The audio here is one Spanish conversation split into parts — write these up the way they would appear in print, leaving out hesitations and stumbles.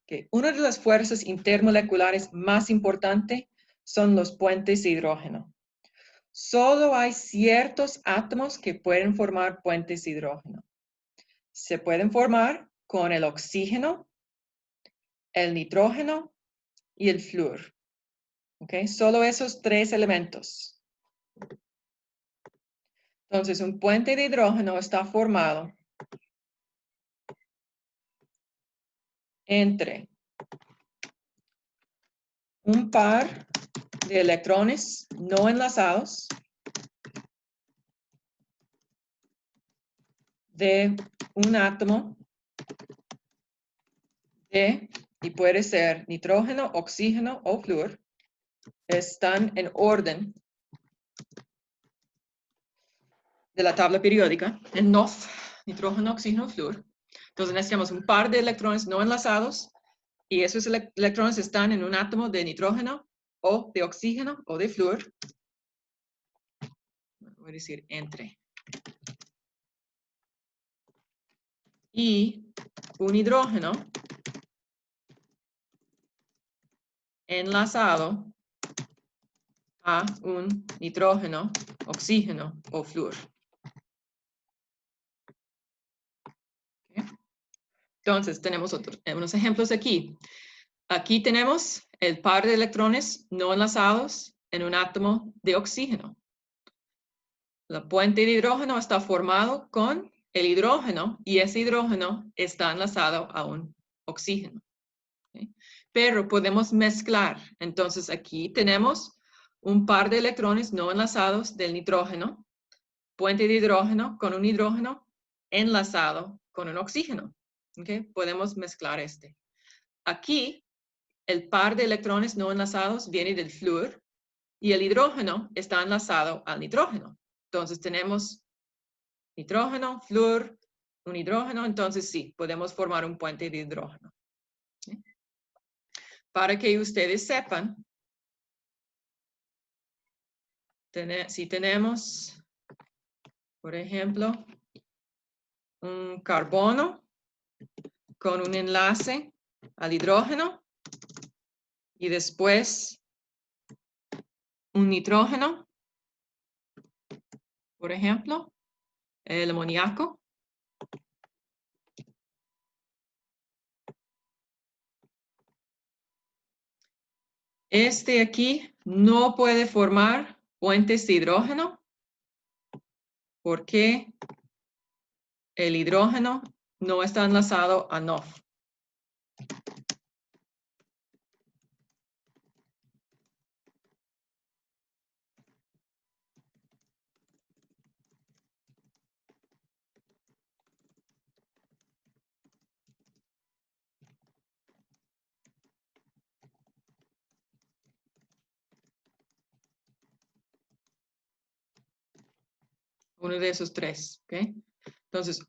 que una de las fuerzas intermoleculares más importantes son los puentes de hidrógeno. Solo hay ciertos átomos que pueden formar puentes de hidrógeno. Se pueden formar con el oxígeno, el nitrógeno y el flúor. ¿Okay? Solo esos 3 elementos. Entonces, un puente de hidrógeno está formado entre un par de electrones no enlazados de un átomo y puede ser nitrógeno, oxígeno o flúor, están en orden de la tabla periódica, en NOF, nitrógeno, oxígeno, flúor. Entonces necesitamos un par de electrones no enlazados y esos electrones están en un átomo de nitrógeno o de oxígeno o de flúor. Voy a decir entre. Y un hidrógeno enlazado a un nitrógeno, oxígeno o flúor. ¿Okay? Entonces, tenemos unos ejemplos aquí. Aquí tenemos el par de electrones no enlazados en un átomo de oxígeno. La puente de hidrógeno está formado con el hidrógeno y ese hidrógeno está enlazado a un oxígeno. ¿Okay? Pero podemos mezclar. Entonces, aquí tenemos un par de electrones no enlazados del nitrógeno, puente de hidrógeno con un hidrógeno enlazado con un oxígeno. ¿Okay? Podemos mezclar este. Aquí, el par de electrones no enlazados viene del flúor y el hidrógeno está enlazado al nitrógeno. Entonces tenemos nitrógeno, flúor, un hidrógeno, entonces sí, podemos formar un puente de hidrógeno. ¿Sí? Para que ustedes sepan, si tenemos, por ejemplo, un carbono con un enlace al hidrógeno y después un nitrógeno, por ejemplo, el amoníaco. Este aquí no puede formar puentes de hidrógeno porque el hidrógeno no está enlazado a NOF. Uno de esos 3. ¿Okay? Entonces,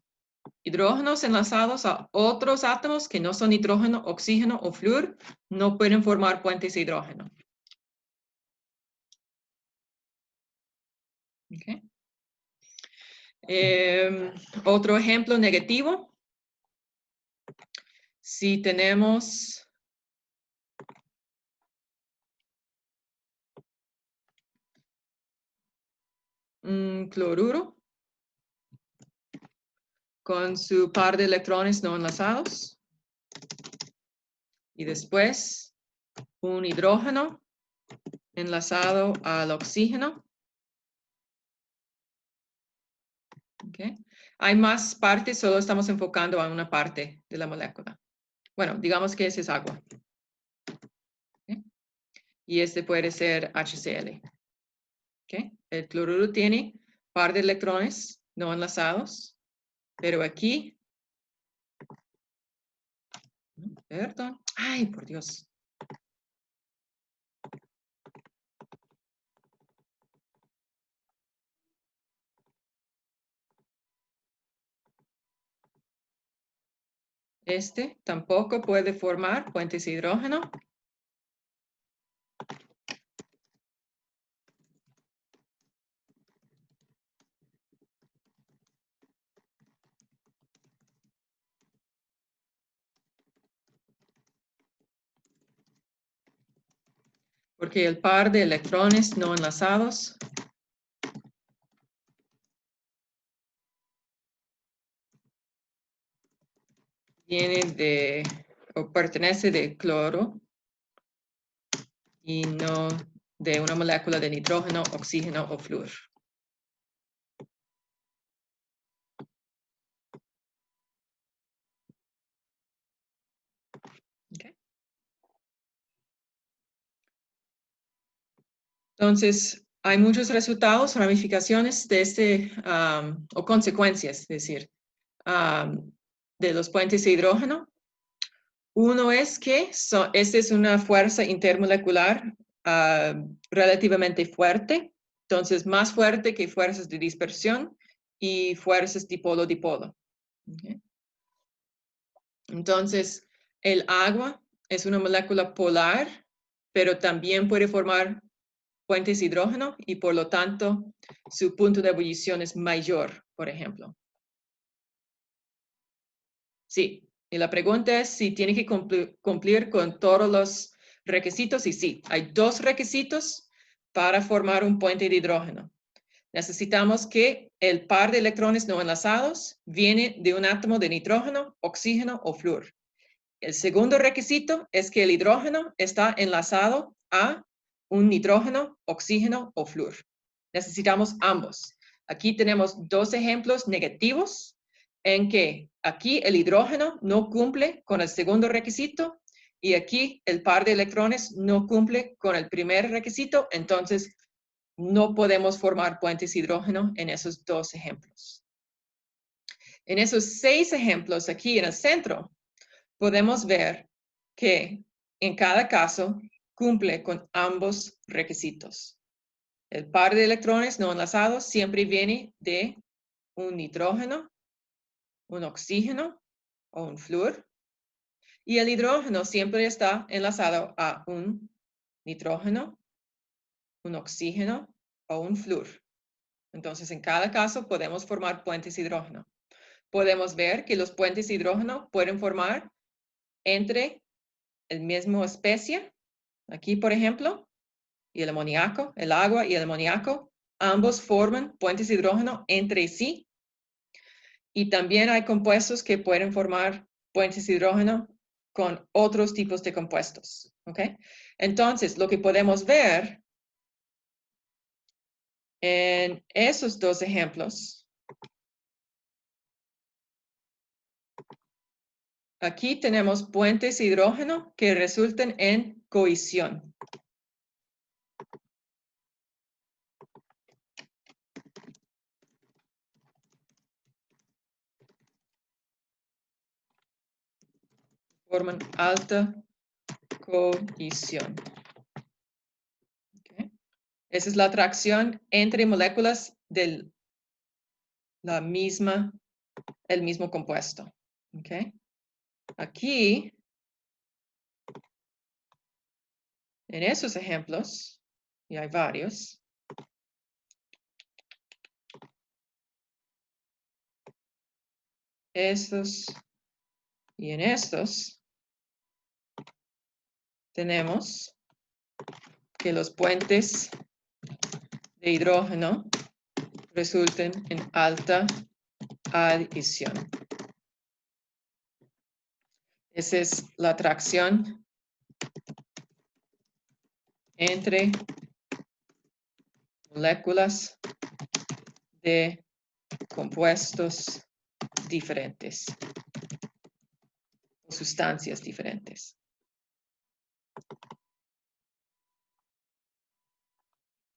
hidrógenos enlazados a otros átomos que no son nitrógeno, oxígeno o flúor no pueden formar puentes de hidrógeno. ¿Okay? Otro ejemplo negativo. Si tenemos un cloruro con su par de electrones no enlazados y después un hidrógeno enlazado al oxígeno. ¿Okay? Hay más partes, solo estamos enfocando a una parte de la molécula. Bueno, digamos que ese es agua. ¿Okay? Y este puede ser HCl. ¿Okay? El cloruro tiene par de electrones no enlazados, pero aquí, perdón, ay, por Dios. Este tampoco puede formar puentes de hidrógeno. Porque el par de electrones no enlazados viene de, o pertenece de cloro y no de una molécula de nitrógeno, oxígeno o flúor. Okay. Entonces, hay muchos resultados, ramificaciones de este, o consecuencias, es decir, de los puentes de hidrógeno. Uno es que esta es una fuerza intermolecular relativamente fuerte, entonces más fuerte que fuerzas de dispersión y fuerzas dipolo-dipolo. Okay. Entonces, el agua es una molécula polar, pero también puede formar puentes de hidrógeno y por lo tanto su punto de ebullición es mayor, por ejemplo. Sí, y la pregunta es si tiene que cumplir con todos los requisitos y sí, hay dos requisitos para formar un puente de hidrógeno. Necesitamos que el par de electrones no enlazados viene de un átomo de nitrógeno, oxígeno o flúor. El segundo requisito es que el hidrógeno está enlazado a un nitrógeno, oxígeno o flúor. Necesitamos ambos. Aquí tenemos dos ejemplos negativos en que aquí el hidrógeno no cumple con el segundo requisito y aquí el par de electrones no cumple con el primer requisito, entonces no podemos formar puentes de hidrógeno en esos dos ejemplos. En esos 6 ejemplos aquí en el centro, podemos ver que en cada caso cumple con ambos requisitos. El par de electrones no enlazados siempre viene de un nitrógeno, un oxígeno o un flúor. Y el hidrógeno siempre está enlazado a un nitrógeno, un oxígeno o un flúor. Entonces, en cada caso podemos formar puentes de hidrógeno. Podemos ver que los puentes de hidrógeno pueden formar entre el mismo especie, aquí por ejemplo, y el amoníaco, el agua y el amoníaco, ambos forman puentes de hidrógeno entre sí. Y también hay compuestos que pueden formar puentes de hidrógeno con otros tipos de compuestos. ¿Ok? Entonces, lo que podemos ver en esos dos ejemplos, aquí tenemos puentes de hidrógeno que resultan en cohesión. Forman alta cohesión. Okay. Esa es la atracción entre moléculas del el mismo compuesto. Okay. Aquí, en esos ejemplos, y hay varios, estos y en estos, tenemos que los puentes de hidrógeno resulten en alta adhesión. Esa es la atracción entre moléculas de compuestos diferentes o sustancias diferentes.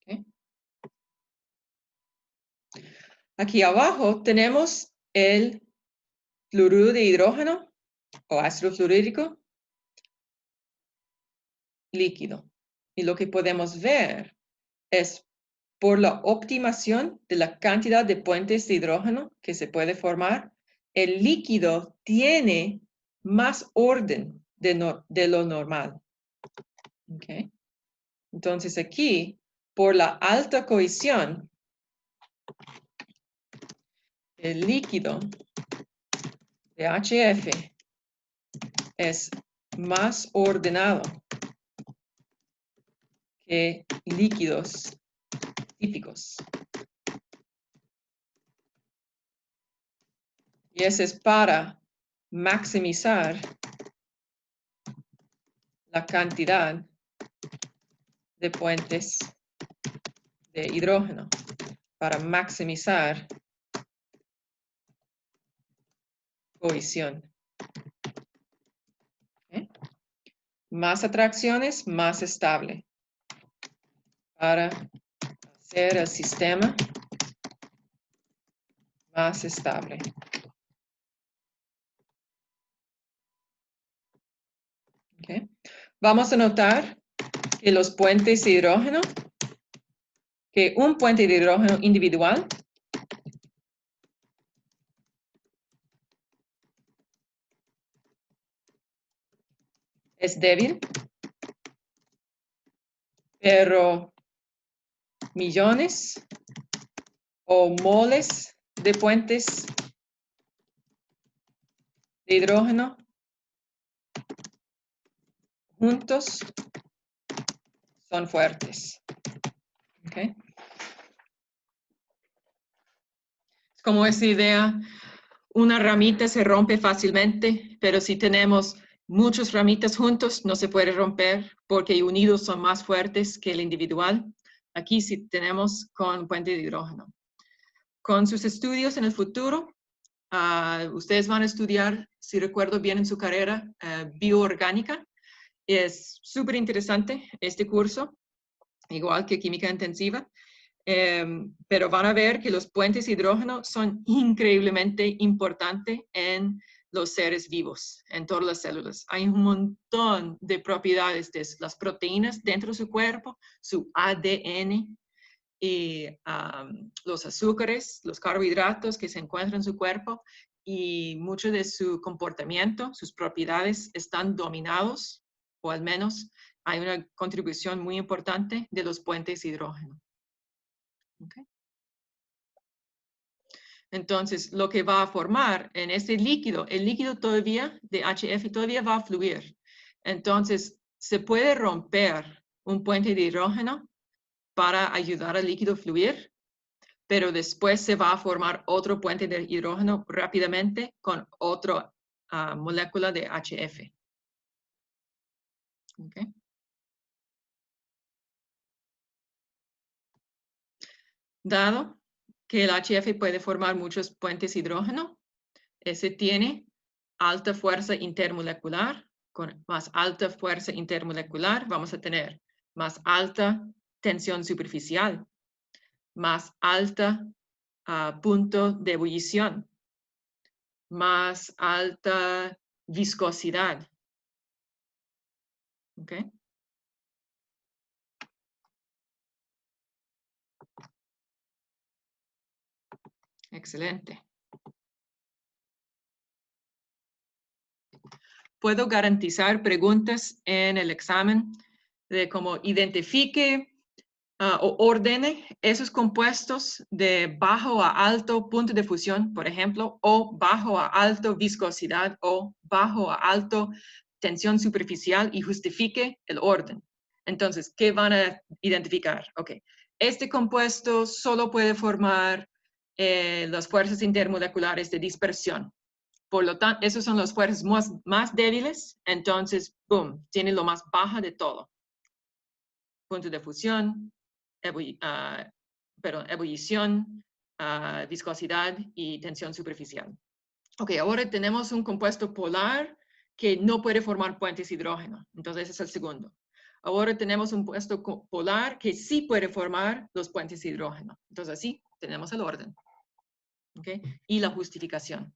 Okay. Aquí abajo tenemos el fluoruro de hidrógeno o ácido fluorídrico líquido. Y lo que podemos ver es por la optimización de la cantidad de puentes de hidrógeno que se puede formar, el líquido tiene más orden de lo normal. Okay. Entonces aquí, por la alta cohesión, el líquido de HF es más ordenado que líquidos típicos. Y eso es para maximizar la cantidad de puentes de hidrógeno, para maximizar cohesión. ¿Okay? Más atracciones, más estable. Para hacer el sistema más estable. Okay. Vamos a notar que los puentes de hidrógeno, que un puente de hidrógeno individual es débil, pero millones o moles de puentes de hidrógeno juntos son fuertes. Okay. Es como esa idea, una ramita se rompe fácilmente, pero si tenemos muchas ramitas juntos, no se puede romper porque unidos son más fuertes que el individual. Aquí sí tenemos con puente de hidrógeno. Con sus estudios en el futuro, ustedes van a estudiar, si recuerdo bien en su carrera, bioorgánica. Es súper interesante este curso, igual que química intensiva. Pero van a ver que los puentes de hidrógeno son increíblemente importantes en los seres vivos, en todas las células. Hay un montón de propiedades de las proteínas dentro de su cuerpo, su ADN, y los azúcares, los carbohidratos que se encuentran en su cuerpo, y mucho de su comportamiento, sus propiedades están dominados, o al menos hay una contribución muy importante de los puentes de hidrógeno. Okay. Entonces, lo que va a formar en este líquido, el líquido todavía de HF todavía va a fluir. Entonces, se puede romper un puente de hidrógeno para ayudar al líquido a fluir, pero después se va a formar otro puente de hidrógeno rápidamente con otra molécula de HF. Okay. Dado que el HF puede formar muchos puentes de hidrógeno, ese tiene alta fuerza intermolecular. Con más alta fuerza intermolecular vamos a tener más alta tensión superficial, más alta punto de ebullición, más alta viscosidad. ¿Okay? Excelente. Puedo garantizar preguntas en el examen de cómo identifique o ordene esos compuestos de bajo a alto punto de fusión, por ejemplo, o bajo a alto viscosidad o bajo a alto tensión superficial y justifique el orden. Entonces, ¿qué van a identificar? Ok, este compuesto solo puede formar las fuerzas intermoleculares de dispersión. Por lo tanto, esos son las fuerzas más débiles, entonces, boom, tiene lo más baja de todo. Punto de fusión, ebullición, viscosidad y tensión superficial. Ok, ahora tenemos un compuesto polar que no puede formar puentes de hidrógeno. Entonces, ese es el segundo. Ahora tenemos un compuesto polar que sí puede formar los puentes de hidrógeno. Entonces, así tenemos el orden. Okay, y la justificación.